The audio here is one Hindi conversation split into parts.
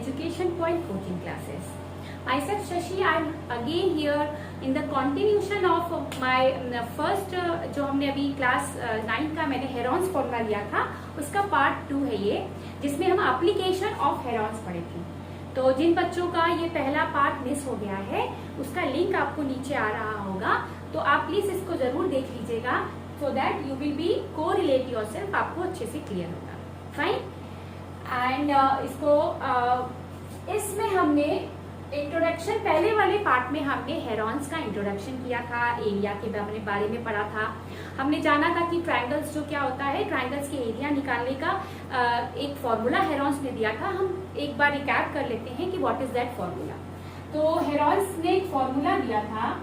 Education Point coaching classes. Myself Shashi, I am again here in the continuation of my first जो हमने अभी क्लास 9 का मैंने हेरॉन्स फॉर्मूला लिया था उसका पार्ट 2 है ये, जिसमें हम एप्लीकेशन ऑफ हेरॉन्स पढ़े थे। तो जिन बच्चों का ये पहला पार्ट मिस हो गया है उसका लिंक आपको नीचे आ रहा होगा, तो आप प्लीज इसको जरूर देख लीजिएगा so that you will be correlate yourself, आपको अच्छे से क्लियर होगा। फाइन। एंड इसमें हमने इंट्रोडक्शन, पहले वाले पार्ट में हमने हेरॉन्स का इंट्रोडक्शन किया था, एरिया के बारे में पढ़ा था। हमने जाना था कि ट्रायंगल्स जो क्या होता है, ट्रायंगल्स के एरिया निकालने का एक फॉर्मूला हेरॉन्स ने दिया था। हम एक बार रिकैप कर लेते हैं कि व्हाट इज दैट फॉर्मूला। तो हेरॉन्स ने एक फॉर्मूला दिया था,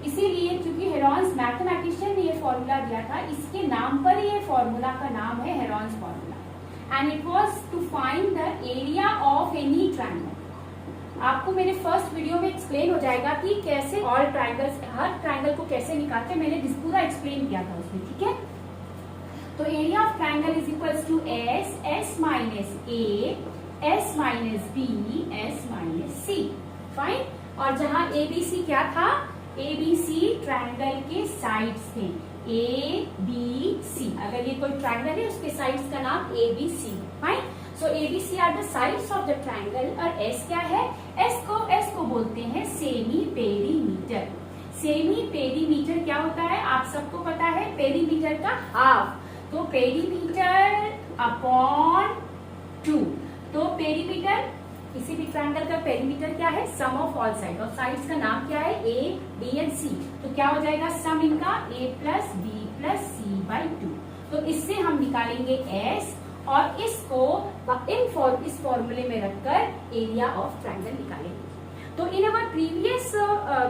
इसीलिए क्योंकि हेरॉन्स मैथमेटिशियन ने ये फॉर्मूला दिया था, इसके नाम पर ये फॉर्मूला का नाम है Heron's formula. And it was to find the area of any triangle. आपको मेरे फर्स्ट वीडियो में एक्सप्लेन हो जाएगा कि कैसे ऑल ट्रायंगल्स, हर ट्रायंगल को कैसे निकालते हैं, मैंने पूरा एक्सप्लेन किया था उसमें, ठीक है। तो area of triangle is equals to S minus A, S minus B, S minus C. Fine. और जहां एबीसी क्या था, एबीसी ट्रायंगल के साइड्स थे, ए बी सी। अगर ये कोई ट्रायंगल है उसके साइड्स का नाम A B C. Fine. So ABC are the sides of the triangle. और एस क्या है, एस को बोलते हैं सेमी पेरीमीटर। सेमी पेरीमीटर क्या होता है, आप सबको पता है, पेरीमीटर का हाफ। तो पेरीमीटर अपॉन 2। तो पेरीमीटर, किसी भी ट्रायंगल का पेरीमीटर क्या है, सम ऑफ ऑल साइड। और साइड्स का नाम क्या है, ए बी एंड सी। तो क्या हो जाएगा सम इनका, A plus B plus C by 2। तो इससे हम निकालेंगे एस और इसको इस फॉर्मूले में रखकर एरिया ऑफ ट्रायंगल निकालेंगे। तो in our previous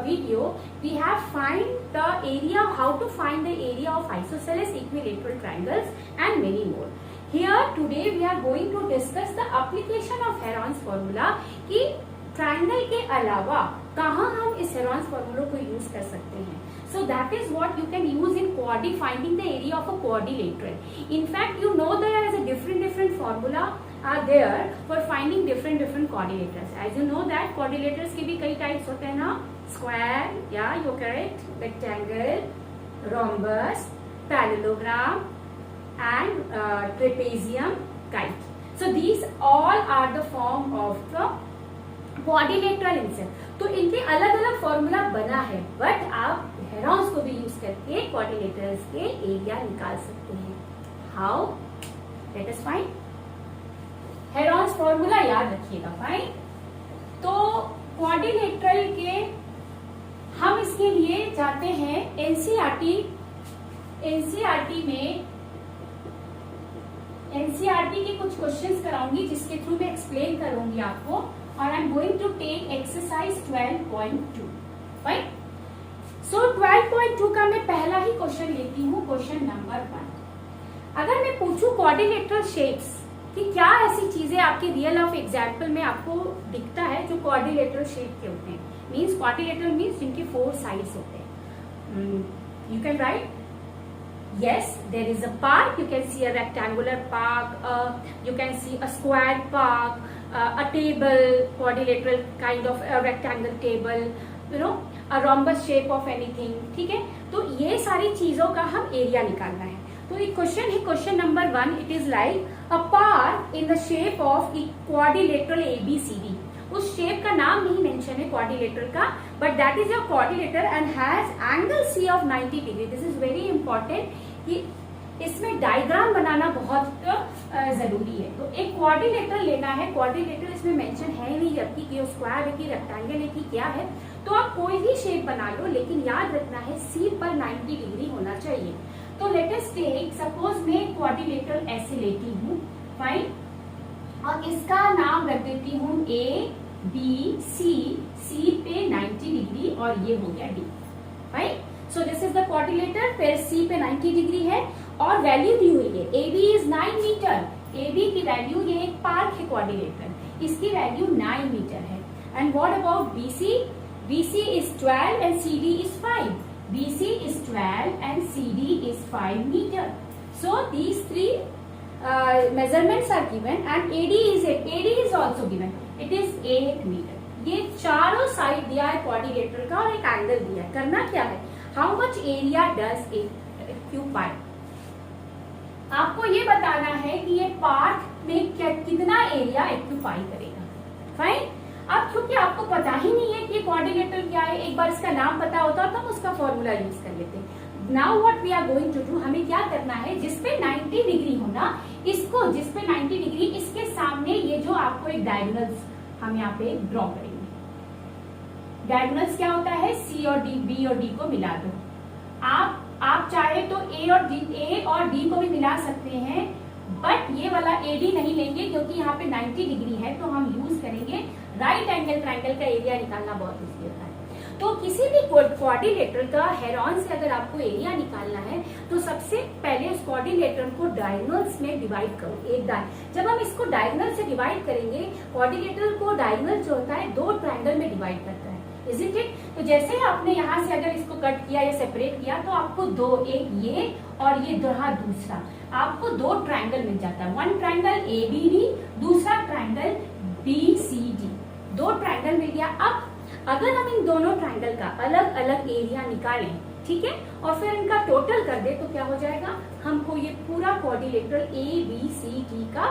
video we have find the area, how to find the area of isosceles equilateral triangles and many more. Here today we are going to discuss the application of Heron's formula कि ट्रायंगल के अलावा कहाँ हम इस हेरॉन्स फॉर्मूला को यूज कर सकते हैं। So that is what you can use in finding the area of a quadrilateral. In fact, you know there is a different formula are there for finding different quadrilaterals. As you know that quadrilaterals के भी कई types होते हैं ना, square, yeah, you're correct, rectangle, rhombus, parallelogram, and trapezium, kite. So these all are the form of the quadrilateral inset. तो इनके अलग अलग फॉर्मूला बना है, बट आप हेरॉन्स को भी यूज करके क्वाड्रिलेटरल्स के एरिया निकाल सकते हैं। How, let us find Heron's formula, याद रखिएगा। फाइन। तो क्वाड्रिलेटरल के हम इसके लिए जाते हैं एनसीईआरटी में। एनसीईआरटी के कुछ क्वेश्चंस कराऊंगी जिसके थ्रू मैं एक्सप्लेन करूंगी आपको, और I am going to take exercise 12.2। Fine. So 12.2 का मैं पहला ही क्वेश्चन लेती हूँ, क्वेश्चन नंबर 1। अगर मैं पूछूं क्वाड्रिलेटरल शेप्स कि क्या ऐसी चीजें आपकी रियल ऑफ एग्जाम्पल में आपको दिखता है जो क्वाड्रिलेटरल शेप के होते हैं, मीन्स क्वाड्रिलेटरल मीन्स जिनके 4 साइड्स होते हैं। You can right yes, there is a park, you can see a rectangular park, you can see a square park, a table, quadrilateral kind of a rectangle table, you know, a rhombus shape of anything, ठीक है। तो ये सारी चीजों का हम एरिया निकालना है। तो एक क्वेश्चन है, question number 1, it is like a park in the shape of quadrilateral ABCD। उस शेप का नाम नहीं मेंशन है क्वाड्रिलेटरल का, but that is your quadrilateral and has angle C of 90 degree. This is very important कि इसमें डायग्राम बनाना बहुत जरूरी है। तो एक क्वाड्रिलेटरल लेना है, क्वाड्रिलेटरल इसमें मेंशन है नहीं जबकि कि स्क्वायर है कि रेक्टेंगल है कि क्या है। तो आप कोई भी शेप बना लो, लेकिन याद रखना है C पर 90 डिग्री होना चाहिए। तो लेट अस टेक, सपोज मैं क्वाड्रिलेटरल ऐसे लेती हूँ। फाइन। और इसका नाम रख देती हूँ A B C, C पे 90 डिग्री और ये हो गया D। Fine. So this is the quadrilateral, फिर C पे 90 डिग्री है और वैल्यू दी हुई है AB इज 9 मीटर। AB की वैल्यू, ये एक पार्क है क्वाड्रिलेटर, इसकी वैल्यू 9 मीटर है। And what about BC? BC is 12 and CD is 5। BC is 12 and CD is 5 meter. So these three measurements are given and AD is also given, it is 8 metre. ये चारों साइड दिया है क्वाड्रिलेटरल का और एक एंगल दिया है। करना क्या है, how much area does it occupy. आपको ये बताना है कि ये पार्क में कितना एरिया ऑक्यूपाई करेगा। फाइन। अब क्योंकि आपको पता ही नहीं है कि क्वाड्रिलेटरल क्या है, एक बार इसका नाम पता होता तो हम उसका फॉर्मूला यूज कर लेते। Now what we are going to do, हमें क्या करना है, जिसपे 90 डिग्री होना, इसको जिसपे 90 डिग्री, इसके सामने ये जो आपको एक डायगोनल्स हम यहाँ पे ड्रॉ करेंगे। डायगोनल्स क्या होता है, सी और डी, बी और डी को मिला दो। आप चाहे तो ए और डी को भी मिला सकते हैं, बट ये वाला एडी नहीं लेंगे क्योंकि यहाँ पे 90 डिग्री है, तो हम यूज करेंगे राइट एंगल ट्रायंगल का एरिया निकालना बहुत इजी होता है। तो किसी भी क्वाड्रिलेटरल का हेरॉन से अगर आपको एरिया निकालना है तो सबसे पहले उस क्वाड्रिलेटरल को डायगोनल्स में डिवाइड करो। एक जब हम इसको डायगोनल से डिवाइड करेंगे, क्वाड्रिलेटरल को डायगोनल जो होता है 2 ट्रायंगल में डिवाइड करता है, इज़न्ट इट। तो जैसे ही आपने यहाँ से अगर इसको कट किया या सेपरेट किया तो आपको 2, एक ये और ये दूसरा, आपको 2 ट्रायंगल मिल जाता है। 1 ट्रायंगल ABD, दूसरा ट्रायंगल BCD, 2 ट्रायंगल मिल गया। अब अगर हम इन दोनों ट्रायंगल का अलग अलग एरिया निकालें, ठीक है, और फिर इनका टोटल कर दे तो क्या हो जाएगा, हमको ये पूरा क्वाड्रिलेटरल ABCD का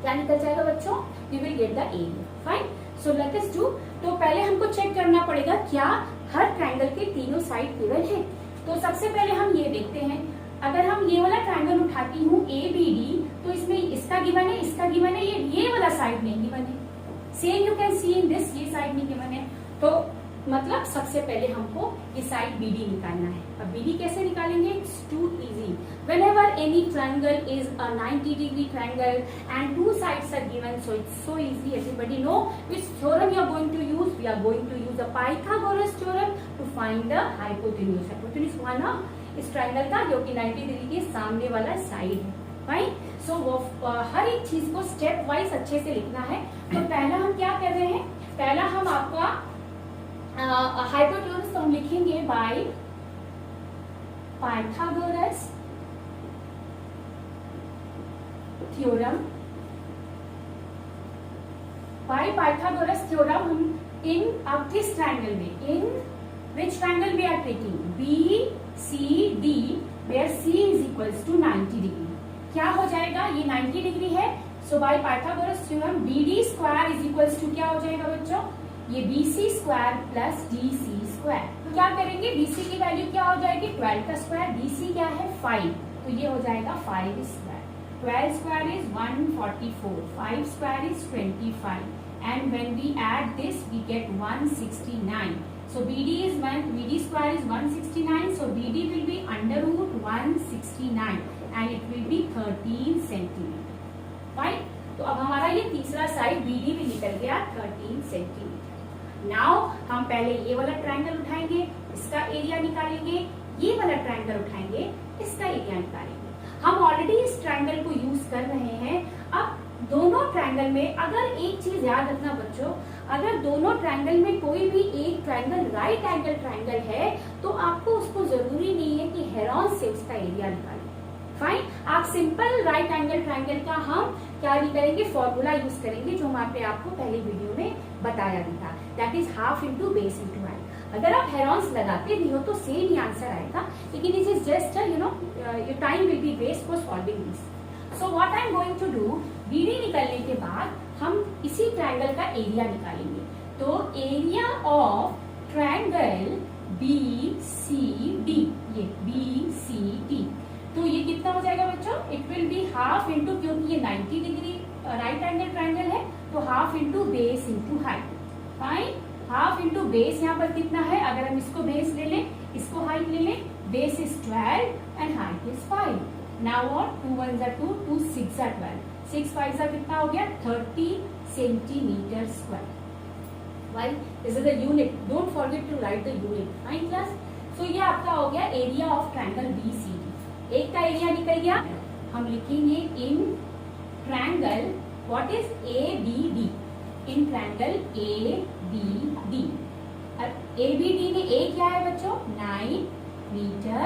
क्या निकल जाएगा बच्चों, we will get the area. Fine. So let us do. तो पहले हमको चेक करना पड़ेगा क्या हर ट्रायंगल के तीनों साइड गिवन है। तो सबसे पहले हम ये देखते हैं, अगर हम ये वाला ट्रायंगल उठाती हूँ ABD, तो इसमें इसका गिवन है, इसका गिवन है, ये वाला साइड नहीं गिवन है। Same you can see in this, ये साइड नहीं गिवन है। तो मतलब सबसे पहले हमको ये साइड BD निकालना है। अब BD कैसे निकालेंगे, it's too easy. Whenever any triangle is a 90 degree triangle and 2 sides are given, so it's so easy, everybody know which theorem you are going to use. We are going to use the Pythagoras theorem to find the hypotenuse. Hypotenuse हुआ ना इस ट्रायंगल का जो कि 90 डिग्री के सामने वाला साइड है। फाइन। सो वो हर एक चीज को स्टेप वाइज अच्छे से लिखना है। तो पहला हम क्या कर रहे हैं, पहला हम आपका हाइपोटेन्यूज हम लिखेंगे by Pythagoras theorem. By Pythagoras theorem हम इन अब किस ट्रायंगल में, in which triangle we are taking, BCD, where C is equals to 90 degree. क्या हो जाएगा, ये 90 डिग्री है, so by Pythagoras theorem BD square is equals to क्या हो जाएगा बच्चों, ये BC square plus DC square. तो क्या करेंगे, BC की वैल्यू क्या हो जाएगी 12 का स्क्वायर, DC क्या है 5, तो ये हो जाएगा 5 square. 12 square is 144, 5 square is 25, and when we add this we get 169। So BD square is 169. So BD will be under root 169 and it will be 13 centimeter. Fine. तो अब हमारा ये तीसरा साइड BD भी निकल गया 13 सेंटीमीटर। नाउ हम पहले ये वाला ट्रायंगल उठाएंगे, इसका एरिया निकालेंगे, ये वाला ट्रायंगल उठाएंगे, इसका एरिया निकालेंगे। हम ऑलरेडी इस ट्रायंगल को यूज कर रहे हैं। अब दोनों ट्रायंगल में अगर एक चीज याद रखना बच्चों, अगर दोनों ट्रायंगल में कोई भी एक ट्रायंगल राइट एंगल ट्रायंगल है तो आपको उसको जरूरी नहीं है कि हेरॉन से उसका एरिया निकालें। फाइन। आप सिंपल राइट एंगल ट्रायंगल का हम क्या करेंगे, फॉर्मूला यूज करेंगे जो वहां पे आपको पहले वीडियो में बताया भी था, that is half into base into height. अगर आप हेरॉन्स लगाते भी हो तो सेम ही आंसर आएगा, लेकिन this is just your time will be waste for solving this. So what I am going to do, BD निकलने के बाद हम इसी ट्रायंगल का एरिया निकालेंगे। तो एरिया ऑफ ट्रायंगल BCD, ये BCD, तो ये कितना हो जाएगा बच्चों, it will be half into, क्योंकि ये 90 डिग्री राइट एंगल ट्रायंगल है, तो half into base into height. Fine. Half into base यहाँ पर कितना है, अगर हम इसको बेस ले लें, इसको हाइट ले लें, base is 12 and height is 5। Now what, 2 1 2, 2 6 12, 6 5 कितना हो गया 30 centimetre square. Why? This is the unit. Don't forget to write the unit. Fine class? So ये आपका हो गया एरिया ऑफ ट्रायंगल BCD। एक का एरिया निकल गया, हम लिखेंगे in triangle what is ABD, in triangle ABD। अब ABD में A क्या है बच्चों, 9 metre.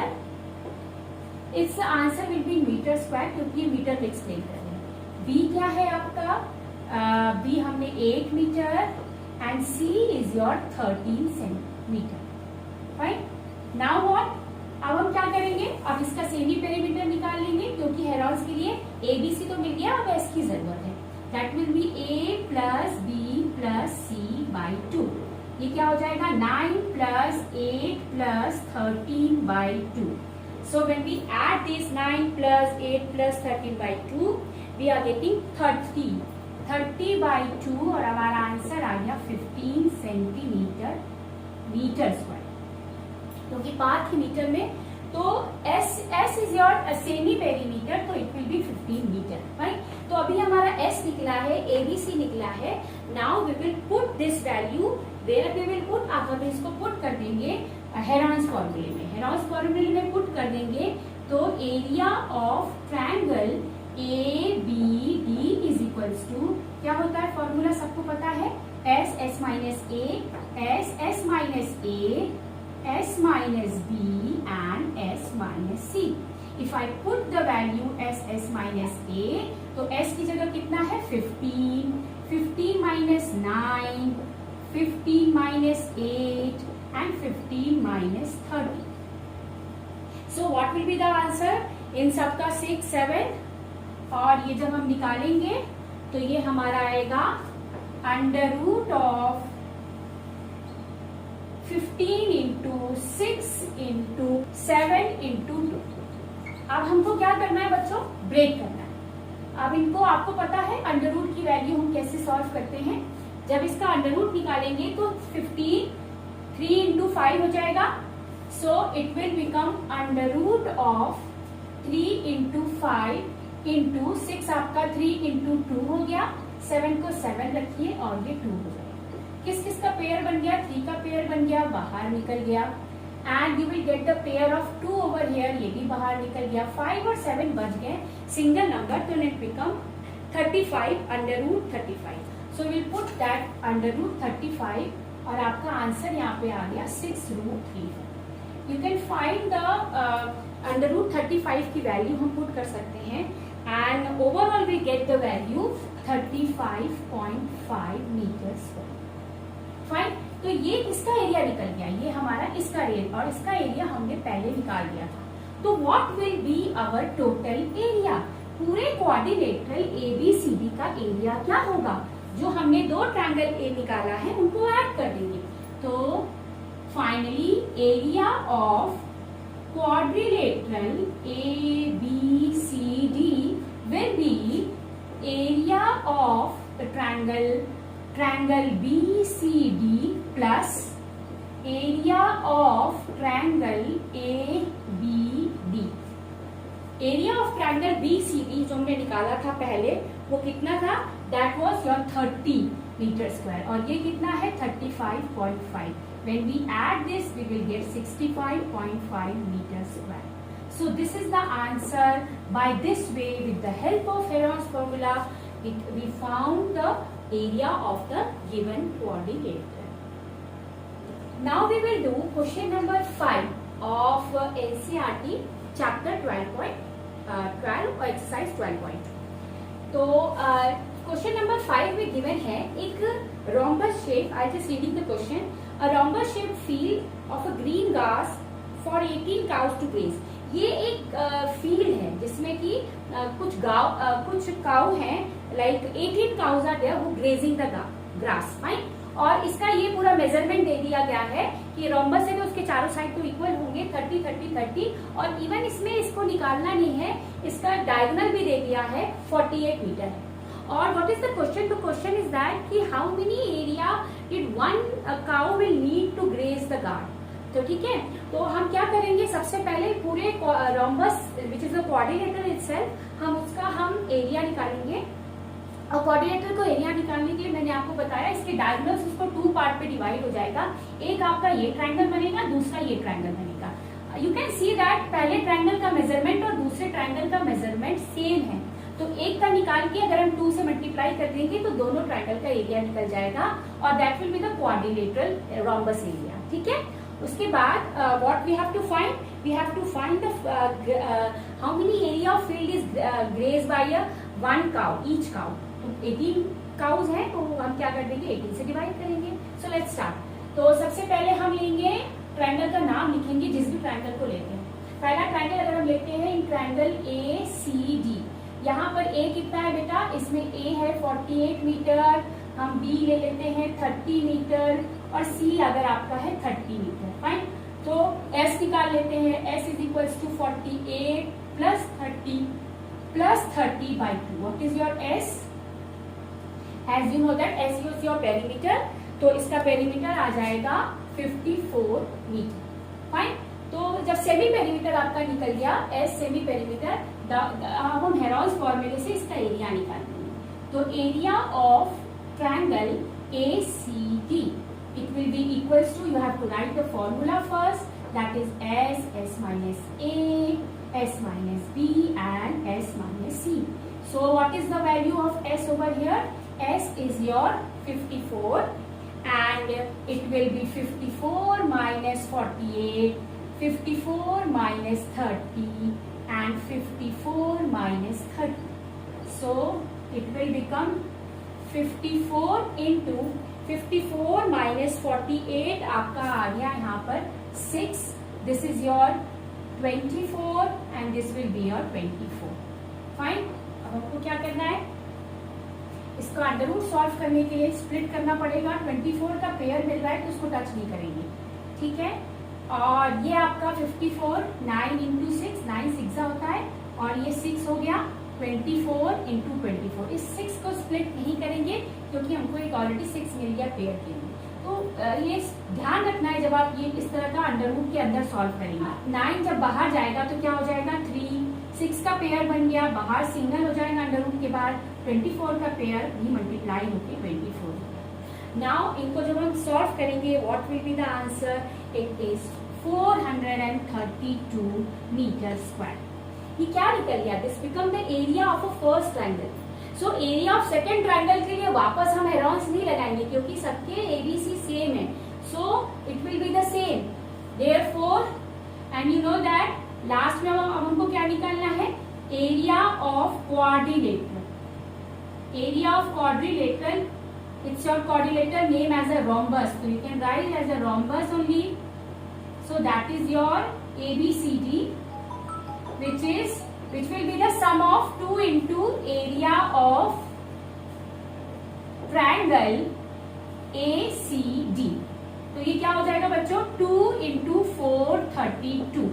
It's answer will be metre square, क्योंकि मीटर में एक्सप्लेन कर रहे हैं। B क्या है आपका, B 8 metre and C is your 13 centimetre. Fine, now what, अब हम क्या करेंगे, अब इसका सेमी पेरीमीटर निकाल लेंगे क्योंकि हेरॉन्स के लिए ABC तो मिल गया, अब S की जरूरत है। That will be A plus B plus C by 2। ये क्या हो जाएगा 9 plus 8 plus 13 by 2। So when we add this 9 plus 8 plus 13 by 2 we are getting 30 by 2 और हमारा आंसर आ गया 15 सेंटीमीटर मीटर स्क्वायर, क्योंकि पाथ के मीटर में तो S is your semi perimeter, तो it will be 15 metre. Right, तो अभी हमारा S निकला है, ABC निकला है। Now we will put this value where we will put, अब हम इसको पुट कर देंगे हेरॉन्स फॉर्मूले में। हेरॉन्स फॉर्मूले में पुट कर देंगे तो area of triangle ABD is equals to, क्या होता है फॉर्मूला सबको पता है, S minus A, S minus A, S minus B and S minus C. If I put the value S minus A, तो S की जगह कितना है 15, 15 minus 9, 15 minus 8 and 15 minus 30. So what will be the answer? इन सबका 6, 7 और ये जब हम निकालेंगे तो ये हमारा आएगा under root of 15 into 6 into 7 into 2। अब हमको क्या करना है बच्चों, ब्रेक करना है। अब इनको आपको पता है अंडर रूट की वैल्यू हम कैसे सॉल्व करते हैं। जब इसका अंडर रूट निकालेंगे तो 15 3 इंटू 5 हो जाएगा, so it will become under root of 3 into 5 into 6, आपका 3 इंटू 2 हो गया, 7 को 7 रखिए और ये 2 हो जाएगा। किस किस का पेयर बन गया, 3 का पेयर बन गया, बाहर निकल गया, and you will get the pair of 2 over here, ये भी बाहर निकल गया। 5 और 7 बच गए सिंगल नंबर, तो it become 35 under root 35। So will put that under root 35 और आपका आंसर यहाँ पे आ गया 6 root 3। You can find the under root 35 की वैल्यू हम पुट कर सकते हैं and overall we get the value 35.5 metre square. Fine, तो ये किसका एरिया निकल गया, ये हमारा इसका एरिया, और इसका एरिया हमने पहले निकाल दिया था। तो what will be our total area, पूरे क्वाड्रिलेटरल ABCD का एरिया क्या होगा, जो हमने दो ट्रायंगल ए निकाला है उनको ऐड कर देंगे। तो finally area of quadrilateral ABCD will be area of the triangle BCD plus area of triangle ABD। Area of triangle BCD जो हमने निकाला था पहले वो कितना था, that was your 30 metre square, और ये कितना है 35.5। When we add this we will get 65.5 meter square. So this is the answer. By this way, with the help of Heron's formula, we found the area of the given quadrilateral. Now we will do question number 5 of NCERT chapter 12 or exercise 12. तो क्वेश्चन नंबर 5 में गिवन है एक rhombus shape. I just reading the question. A rhombus shaped field of a green grass for 18 cows to graze. ये एक फील्ड है जिसमें कि कुछ काउ हैं, like 18 cows are there who grazing the grass. Fine, और इसका ये पूरा मेजरमेंट दे दिया गया है कि रोम्बस है तो उसके चारों साइड तो इक्वल होंगे 30 30 30, और इवन इसमें इसको निकालना नहीं है, इसका डायगोनल भी दे दिया है 48 मीटर है। और व्हाट इज द क्वेश्चन, तो क्वेश्चन इज दैट कि how many area did one cow will need to graze the guard. तो ठीक है, तो हम क्या करेंगे, सबसे पहले पूरे rhombus which is the quadrilateral itself, हम एरिया निकालेंगे। और क्वाड्रिलेटरल को एरिया निकालने के लिए मैंने आपको बताया इसके डायगोनल्स उसको 2 पार्ट पे डिवाइड हो जाएगा। एक आपका ये ट्रायंगल बनेगा, दूसरा ये ट्रायंगल बनेगा। यू कैन सी दैट पहले ट्रायंगल का मेजरमेंट और दूसरे ट्रायंगल का मेजरमेंट सेम है, तो एक का निकाल के अगर हम 2 से मल्टीप्लाई कर देंगे तो दोनों ट्रायंगल का एरिया निकल जाएगा, और that will be the quadrilateral rhombus area. ठीक है, उसके बाद what we have to find, we have to find the how many area of field is graze by 1 cow each cow. तो 18 काउज हैं तो हम क्या कर देंगे 18 से डिवाइड करेंगे। So let's start. तो सबसे पहले हम लेंगे ट्रायंगल का नाम लिखेंगे जिस भी ट्रायंगल को लेते हैं। पहला ट्रायंगल अगर हम लेते हैं इन ट्रायंगल ACD, यहाँ पर A कितना है बेटा, इसमें A है 48 मीटर, हम B ले लेते हैं 30 मीटर और C अगर आपका है 30 मीटर। फाइन, तो S निकाल लेते हैं। S is equals to 48 plus 30 by 2। What is your S? As you know that S is your perimeter, तो इसका पेरीमीटर आ जाएगा 54 मीटर। फाइन, तो जब सेमी पेरीमीटर आपका निकल गया एस सेमी पेरीमीटर, हम हेरॉन्स फॉर्मूले से इसका एरिया निकालेंगे। तो area of triangle ACD it will be equals to, you have to write the formula first, that is S minus A, S minus B and S minus C. So what is the value of S over here? S is your 54 and it will be 54 minus 48, 54 minus 30 and 54 minus 30. So it will become 54 into 54 minus 48 आपका आ गया यहाँ पर 6. This is your 24 and this will be your 24. Fine, अब आपको क्या करना है, इसको अंडर रूट सॉल्व करने के लिए स्प्लिट करना पड़ेगा। 24 का पेयर मिल रहा है तो उसको टच नहीं करेंगे, ठीक है। और ये आपका 54 9 इंटू 6, 9 6 होता है और ये 6 हो गया 24 इंटू 24। इस 6 को स्प्लिट नहीं करेंगे क्योंकि हमको एक ऑलरेडी 6 मिल गया पेयर के लिए। तो ये ध्यान रखना है जब आप ये इस तरह का अंडर रूट के अंदर सॉल्व करेंगे। 9 जब बाहर जाएगा तो क्या हो जाएगा 3, 6 का पेयर बन गया, बाहर सिंगल हो जाएगा अंडर रूट के बाद, 24 का पेयर भी मल्टीप्लाई होके 24। नाउ इनको जब हम सॉल्व करेंगे what will be the answer, it is 432 metre square. ये क्या निकल गया, this become the area of a first triangle. So area of second triangle के लिए वापस हम हेरॉन्स नहीं लगाएंगे क्योंकि सबके ABC सेम है, so it will be the same. Therefore and you know that last में अब हमको क्या निकालना है, area of quadrilateral. Area of quadrilateral, it's your quadrilateral name as a rhombus, तो you can write as a rhombus only. So that is your ABCD, which will be the sum of 2 into area of triangle ACD। तो ये क्या हो जाएगा बच्चों, 2 into 432।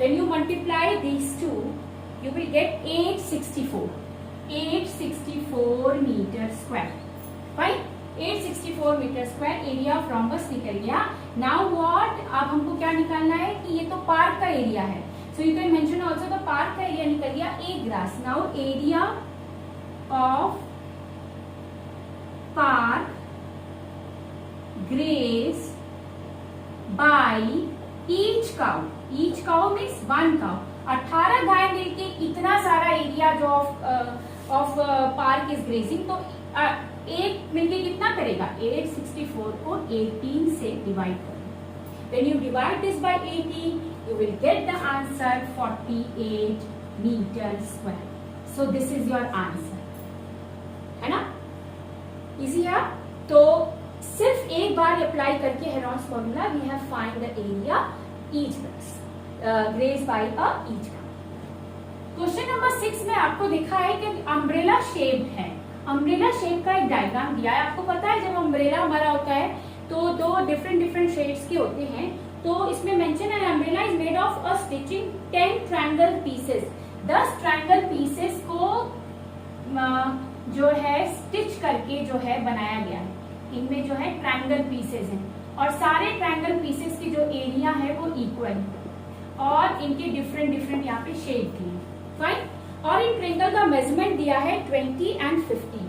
When you multiply these two, you will get 864 metre square. Fine, 864 metre square area of rhombus निकल गया। नाउ व्हाट, अब हमको क्या निकालना है कि ये तो पार्क का एरिया है, so you can mention also the park का एरिया निकल गया A grass। now area of park grass by each cow means one cow। 18 गाय मिलके इतना सारा एरिया जो ऑफ पार्क इज ग्रेजिंग, तो एक मिलके कितना करेगा, 864 को 18 से डिवाइड करो। When you divide this by 18, you will get the answer 48 meter square. So this is your answer, है ना, इजी है। तो सिर्फ एक बार अप्लाई करके Heron's formula we have find the area each graze by a each का। क्वेश्चन नंबर 6 में आपको दिखा है कि अम्ब्रेला शेप्ड है। अम्ब्रेला शेप का एक डायग्राम दिया है। आपको पता है जब अम्ब्रेला हमारा होता है तो दो डिफरेंट शेड्स के होते हैं। तो इसमें मेंशन है umbrella is made of a stitching 10 triangle pieces. 10 triangle pieces को जो है स्टिच करके जो है बनाया गया है। इनमें जो है ट्रायंगल पीसेस हैं और सारे ट्रायंगल पीसेस की जो एरिया है वो इक्वल है और इनके डिफरेंट यहाँ पे शेड दिए। फाइन, और इन ट्रायंगल का मेजरमेंट दिया है 20 एंड 50।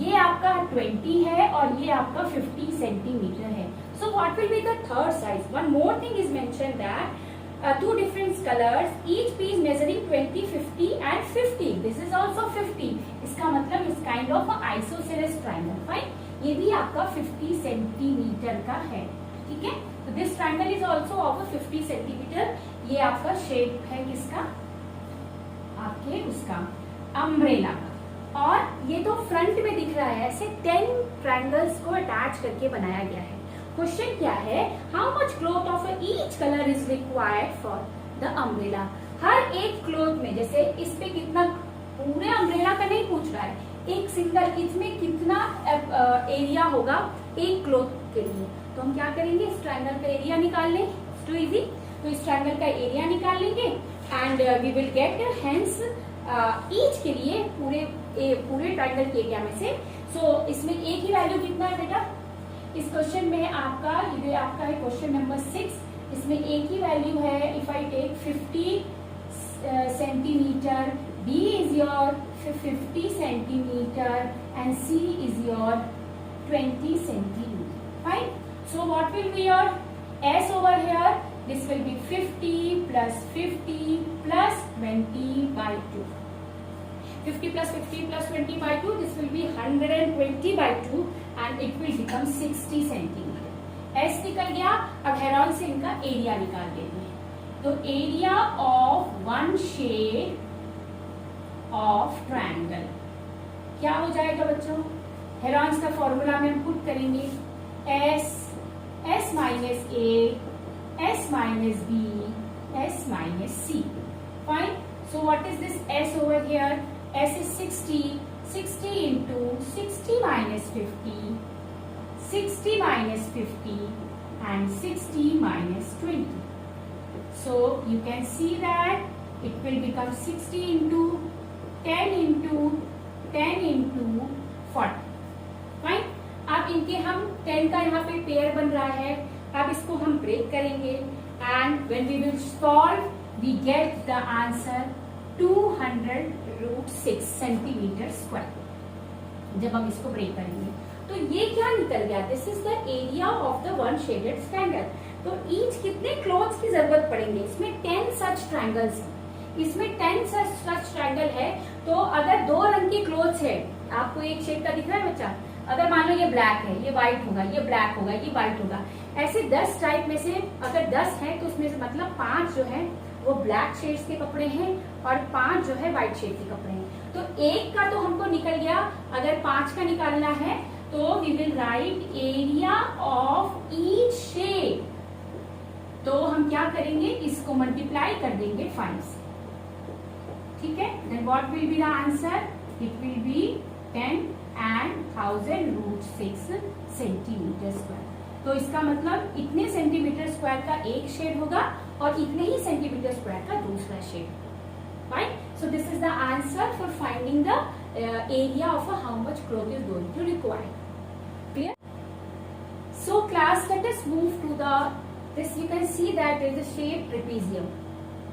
ये आपका 20 है और ये आपका 50 सेंटीमीटर है। So what will be the third size, one more thing is mention that 2 different colors, each piece measuring 20, 50 and 50. This is also 50. इसका मतलब इस kind of isosceles triangle. Fine, ये भी आपका 50 सेंटीमीटर का है, ठीक है। तो this triangle is also of 50 centimetre. ये आपका शेप है किसका, आपके उसका अम्ब्रेला का। और ये तो फ्रंट में दिख रहा है, ऐसे 10 ट्रायंगल्स को अटैच करके बनाया गया है। क्वेश्चन क्या है, how much cloth of each colour is required for the umbrella. हर एक क्लॉथ में, जैसे इस पे कितना, पूरे अम्ब्रेला का नहीं पूछ रहा है, एक सिंगल इसमें कितना एरिया होगा एक क्लॉथ के लिए। तो हम क्या करेंगे, इस ट्रायंगल का एरिया निकाल लें, टू इजी। तो इस ट्रायंगल का एरिया निकाल लेंगे and we will get hence each के लिए पूरे ट्रायंगल के एरिया में से। सो इसमें एक ही वैल्यू कितना है बेटा, इस क्वेश्चन में आपका, ये आपका है क्वेश्चन नंबर 6, इसमें एक ही वैल्यू है। If I take 50 centimetre, B is your 50 centimeter and C is your 20 centimeter. Fine. So what will be your S over here? This will be 50 plus 50 plus 20 by 2. 50 plus 50 plus 20 by 2. This will be 120 by 2 and it will become 60 centimeter. S निकल गया। अब हेरॉन से इनका एरिया निकाल देंगे। तो area of one shade of triangle क्या हो जाएगा बच्चों, हेरॉन्स का फॉर्मूला में हम पुट करेंगे S minus A, S minus B, S minus C. Fine. So what is this S over here, S is 60 into 60 minus 50, 60 minus 50 and 60 minus 20. So you can see that it will become 60 into 10 into 10 into 40. Fine. अब इनके हम 10 का यहाँ पे पेयर बन रहा है। अब इसको हम ब्रेक करेंगे and when we will solve we get the answer 200√6 centimetre square. जब हम इसको ब्रेक करेंगे तो ये क्या निकल गया, this is the area of the one shaded triangle. तो ईच कितने क्लॉथ्स की जरूरत पड़ेंगे, इसमें 10 सच ट्रायंगल्स हैं, इसमें 10 सच ट्रायंगल है। तो अगर 2 रंग के क्लॉथ्स है, आपको एक शेड का दिख रहा है बच्चा, अगर मान लो ये ब्लैक है, ये व्हाइट होगा, ये ब्लैक होगा, ये व्हाइट होगा, ऐसे 10 टाइप में से अगर 10 है तो उसमें से मतलब 5 जो है वो ब्लैक शेड्स के कपड़े हैं और 5 जो है व्हाइट शेड के कपड़े हैं। तो एक का तो हमको निकल गया, अगर 5 का निकालना है तो we will write area of each shade. तो हम क्या करेंगे, इसको मल्टीप्लाई कर देंगे 5 से, ठीक है। Then what will be the answer, it will be 10 and 1000√6 centimetre square. तो इसका मतलब इतने सेंटीमीटर स्क्वायर का एक शेड होगा और इतने ही सेंटीमीटर स्क्वायर का दूसरा shade. Fine. So this is the answer for finding the area of how much cloth is going to require. Clear? So class, let us move to this. You can see that there is a shape trapezium.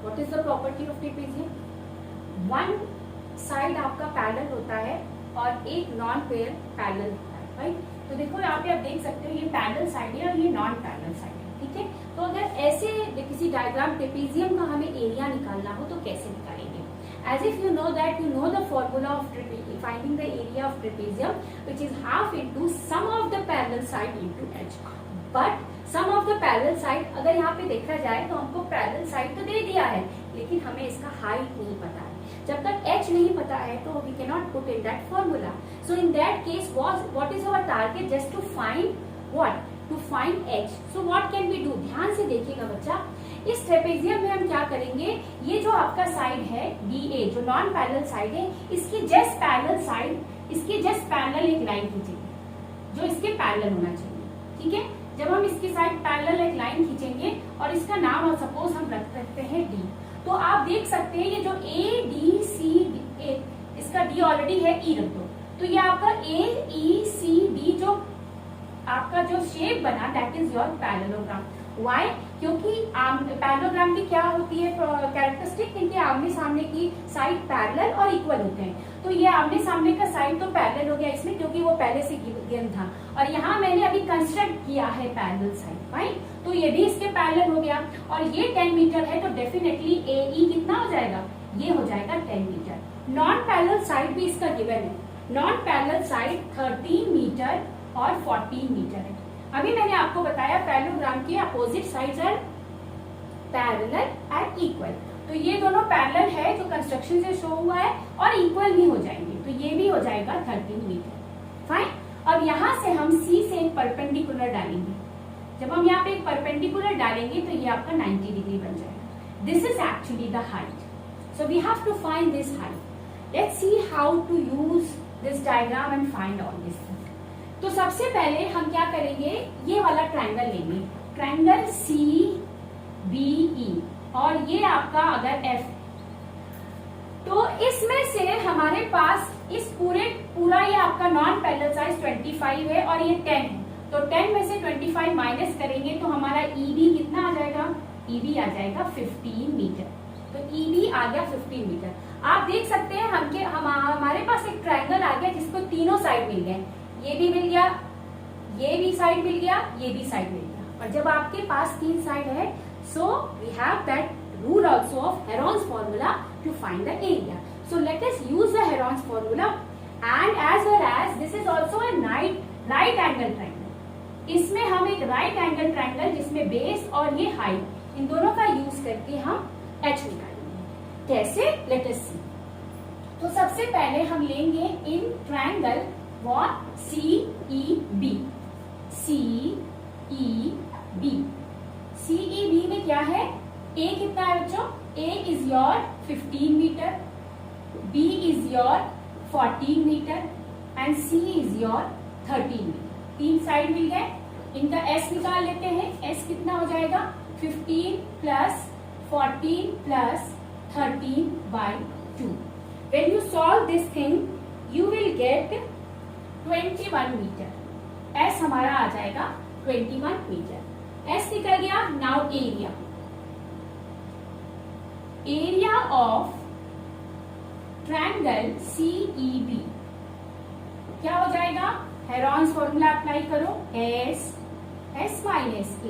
What is the property of trapezium? One side आपका पैरेलल होता है और एक नॉन पैरेलल होता है, राइट. तो देखो यहाँ पे आप देख सकते हो, ये पैरेलल साइड है और ये नॉन पैरेलल साइड है, ठीक है. तो अगर ऐसे किसी डायग्राम ट्रेपेजियम का हमें एरिया निकालना हो तो कैसे निकालेंगे? As if you know that you know the formula of finding the area of trapezium, which is half into sum of the parallel side into h. But sum of the parallel side अगर यहाँ पे देखा जाए तो हमको पैरेलल साइड तो दे दिया है, लेकिन हमें इसका हाइट नहीं पता है. जब तक h नहीं पता है तो we cannot put in that formula. So in that case, what is our target? Just to find what? To find h. So what can we do? ध्यान से देखिएगा बच्चा. इस ट्रेपेजियम में हम क्या करेंगे, ये जो आपका साइड है DA, जो नॉन पैरेलल साइड है, इसकी जस्ट पैरेलल साइड, इसके जस्ट पैरेलल एक लाइन खींचेंगे जो इसके पैरेलल होना चाहिए, ठीक है. जब हम इसकी साइड पैरेलल एक लाइन खींचेंगे और इसका नाम सपोज हम रख सकते हैं D, तो आप देख सकते हैं ये जो ADCA, इसका D ऑलरेडी है, E रख दो, तो ये आपका AECD जो आपका जो शेप बना, that is your parallelogram. Why? क्योंकि पैरेललोग्राम की क्या होती है कैरेक्टरिस्टिक, इनके आमने सामने की साइड पैरेलल और इक्वल होते हैं. तो ये आमने सामने का साइड तो पैरेलल हो गया इसमें, क्योंकि वो पहले से गिवन था, और यहाँ मैंने अभी कंस्ट्रक्ट किया है पैरेलल साइड, राइट. तो ये भी इसके पैरेलल हो गया और ये 10 मीटर है, तो डेफिनेटली AE कितना हो जाएगा, ये हो जाएगा 10 मीटर. नॉन पैरेलल साइड भी इसका गिवन है. नॉन पैरेलल साइड 13 मीटर और 14 मीटर है. अभी मैंने आपको बताया पैरेललोग्राम के opposite sides are parallel and equal. तो ये दोनों पैरेलल है जो कंस्ट्रक्शन से शो हुआ है और इक्वल भी हो जाएंगे. तो तो ये भी हो जाएगा 13 मीटर। फाइन। अब यहाँ से हम C से एक परपेंडिकुलर डालेंगे। जब हम यहाँ पे एक परपेंडिकुलर डालेंगे तो ये आपका 90 डिग्री बन जाएगा। This is actually the height, so we have to find this height. Let's see how to use this diagram and find all this thing. तो सबसे पहले हम क्या करेंगे, ये वाला ट्रायंगल लेंगे, ट्रायंगल CBE, और ये आपका अगर F, तो इसमें से हमारे पास इस पूरा ये आपका नॉन पैरेलल साइड 25 है और ये 10 है, तो 10 में से 25 माइनस करेंगे तो हमारा EB कितना आ जाएगा, EB आ जाएगा 15 मीटर। तो EB आ गया 15 मीटर। आप देख सकते हैं हमारे पास एक ट्रायंगल आ गया जिसको तीनों साइड मिल गए, ये भी मिल गया, ये भी साइड मिल गया, ये भी साइड मिल गया। और जब आपके पास 3 साइड है, so we have that rule also of Heron's formula to find the area. So let us use the Heron's formula, and as well as this is also a right angle triangle. इसमें हम एक right angle triangle जिसमें बेस और ये हाइट, इन दोनों का यूज करके हम h निकालेंगे। कैसे? Let us see. तो सबसे पहले हम लेंगे in triangle what CEB, CEB, CEB में क्या है, A कितना है बच्चों, A is your 15 metre, B is your 14 metre and C is your 13 metre. 3 side मिल गए, इनका S निकाल लेते हैं। S कितना हो जाएगा, 15 plus 14 plus 13 by 2। When you solve this thing, you will get 21 metre. S हमारा आ जाएगा 21 मीटर। S निकल गया। Now area, area of triangle CEB क्या हो जाएगा, हेरॉन्स फॉर्मूला अप्लाई करो, S minus A,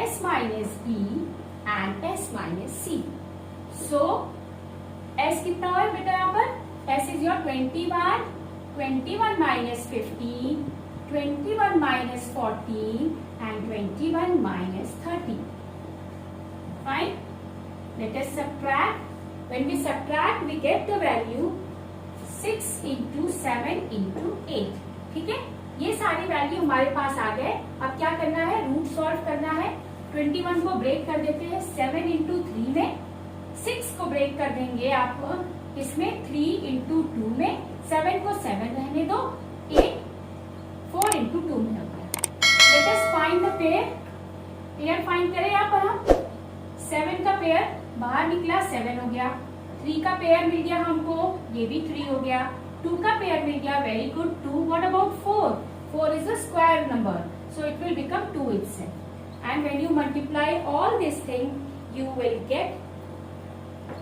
S minus B and S minus C। So S कितना हुआ बेटा यहाँ पर, S is your 21, 21 minus 15, 21 minus 14 and 21 minus 13। Fine. Let us subtract. When we subtract, we get the value 6 into 7 into 8. ठीक है, ये सारी वैल्यू हमारे पास आ गए। अब क्या करना है, रूट सॉल्व करना है। 21 को ब्रेक कर देते हैं 7 into 3 में, 6 को ब्रेक कर देंगे आप इसमें 3 into 2 में, 7 को 7 रहने दो, 8 4 into 2 में हो गया। Let us find the pair. Pair find करें यहाँ पर हम। 7 का पेयर बाहर निकला, 7 हो गया। 3 का पेयर मिल गया हमको, ये भी 3 हो गया। 2 का पेयर मिल गया, very good 2। What about 4? 4 is a square number, so it will become 2 itself. And when you multiply all this thing, you will get,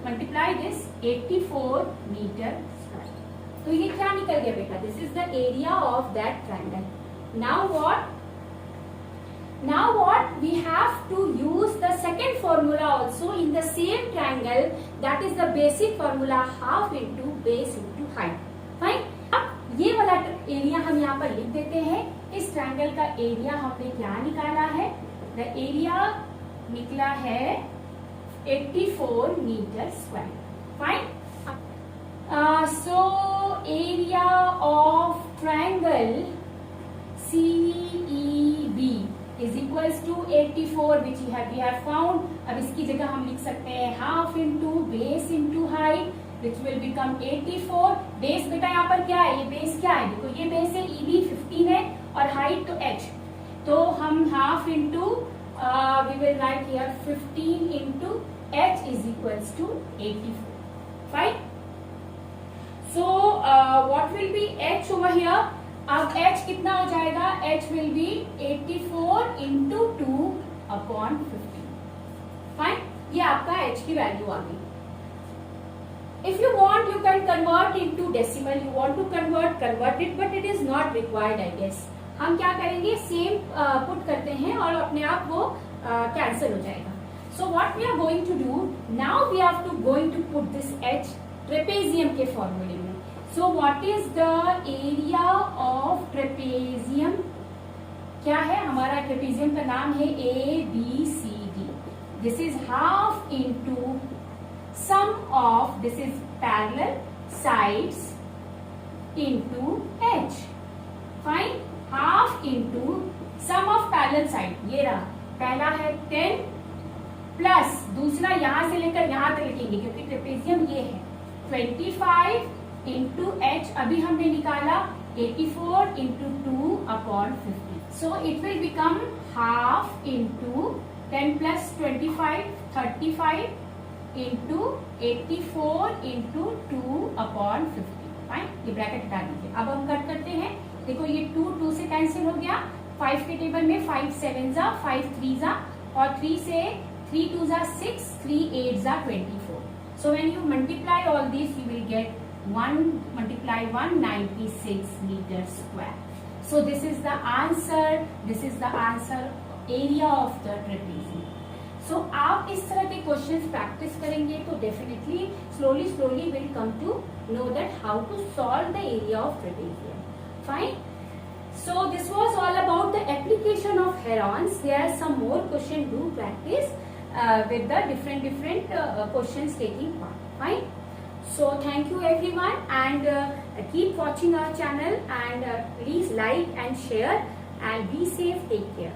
multiply this 84 meter square. तो ये क्या निकल गया बेटा, this is the area of that triangle. Now what? Now what? We have to use the second formula also in the same triangle, that is the basic formula, half into base into height. Fine. अब ये वाला एरिया हम यहाँ पर लिख देते हैं। इस ट्रायंगल का एरिया हमने क्या निकाला है, द एरिया निकला है 84 metre square. Fine. So area of triangle CEB is equals to 84, which we have found. अब इसकी जगह हम लिख सकते हैं half into base into height, which will become 84। Base बेटा यहाँ पर क्या है, ये बेस क्या है, देखो ये बेस है, EB 15 है और हाइट तो H, तो हम half into we will write here 15 into H is equals to 84. Fine. So what will be H over here? अब H कितना हो जाएगा, H will be 84 into 2 upon 15. Fine. ये आपका H की वैल्यू आ गई। If you want, you can convert into decimal. You want to convert it, but it is not required, I guess. हम क्या करेंगे, सेम पुट करते हैं और अपने आप वो कैंसिल हो जाएगा। So what we are going to do now, we have to going to put this H trapezium के फॉर्मूले में। So what is the area of trapezium? क्या है हमारा ट्रेपेजियम का नाम है ABCD. This is half into sum of, this is parallel sides into h. Fine, half into sum of parallel side, ये रहा पहला है 10 प्लस दूसरा यहां से लेकर यहां तक लिखेंगे क्योंकि ट्रेपेजियम ये है 25 इंटू एच, अभी हमने निकाला 84 into 2 upon 50. So it will become half into 10 plus 25 35 into 84 into 2 upon 50. Fine, ये ब्रैकेट हटा दीजिए. अब हम कट करते हैं. देखो ये 2 से कैंसिल हो गया. 5 के टेबल में 5 7 जा, 5 3 जा, और 3 से 3 2 जा 6, 3 8 जा 24. So when you multiply all these, you will get 1 multiply 196 meter square. So this is the answer. This is the answer area of the trapezium. So आप इस तरह के क्वेश्चंस प्रैक्टिस करेंगे तो definitely slowly will come to know that how to solve the area of trapezium. Fine. So this was all about the application of herons. There are some more questions to practice with the different questions taking part. Fine. So thank you everyone, and keep watching our channel, and please like and share, and be safe. Take care.